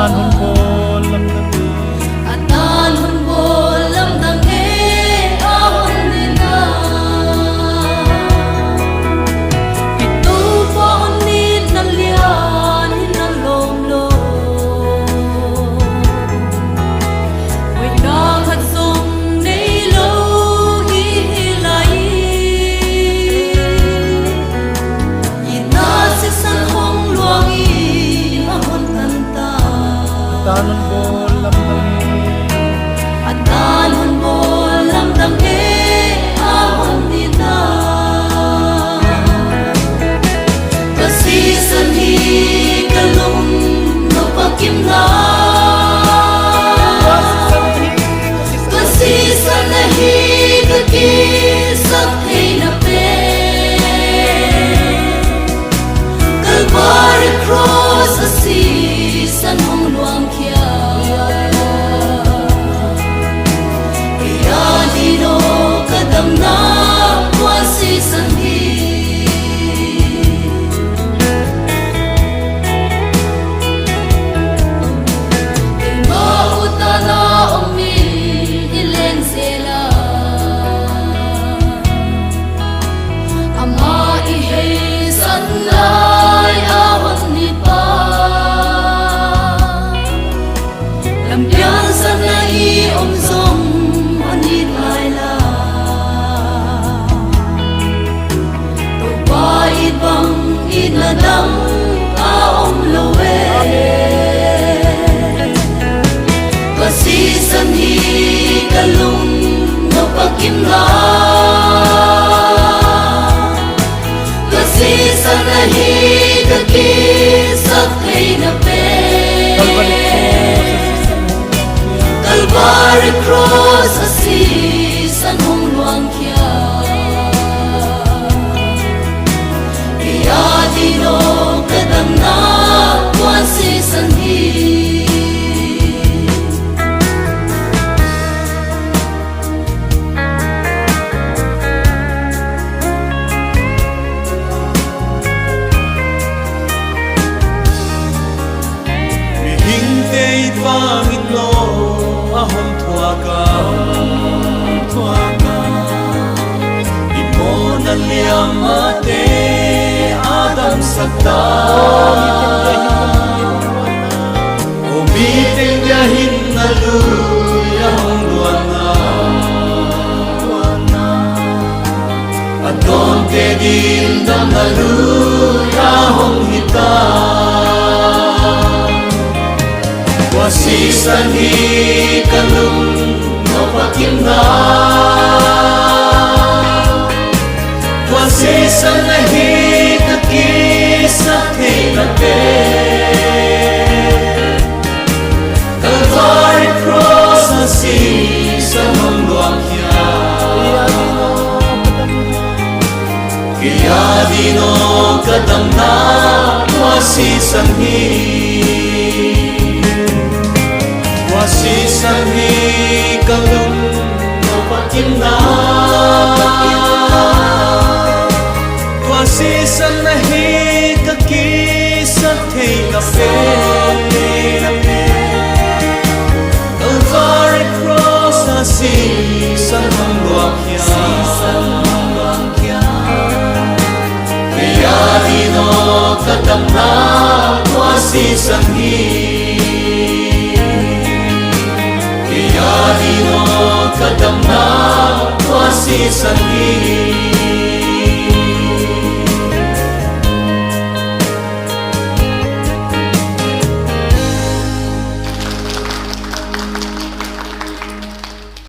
Atan hun bol lam dang atan hun bol lam dang ahon nina itu pohon nit na lian na lom lo oi nang hat song nei lo hi lai ina se san hong luang i ahon tan ta Atan hun bol lam dang atan hun bol lam dang ahon nina kasi san hi kalum no pakim na kasi san hi kaki sak hey na pe Calvary cross asi san hong luang kia dino kadam na wasi sanhi Ima utana omi ilen sela ama ihei sanlai ahon nipa lampian sanai om zong bang inadang aom loe kasi sanhi kalung no pakim na kasi sanahi kaki sakay na pe Calvary cross asi san hong luang kia dino kadam na wasi sanhi mi hingte pangit no ahon thuaka imon liam ate Adam sakta o biting yahin na luya hong luana adon te din dam na luya hong hita wasi sanhi kalum no pakim na wasi sanhi Calvary cross asi sa hong luang kia kaya dino kadam na wasi sanhi kalum no pakim na wasi sanhi kaki sakay na pe Calvary cross asi san hong luang kia kaya dino kadam na wasi sanhi kaya dino kadam na wasi sanhi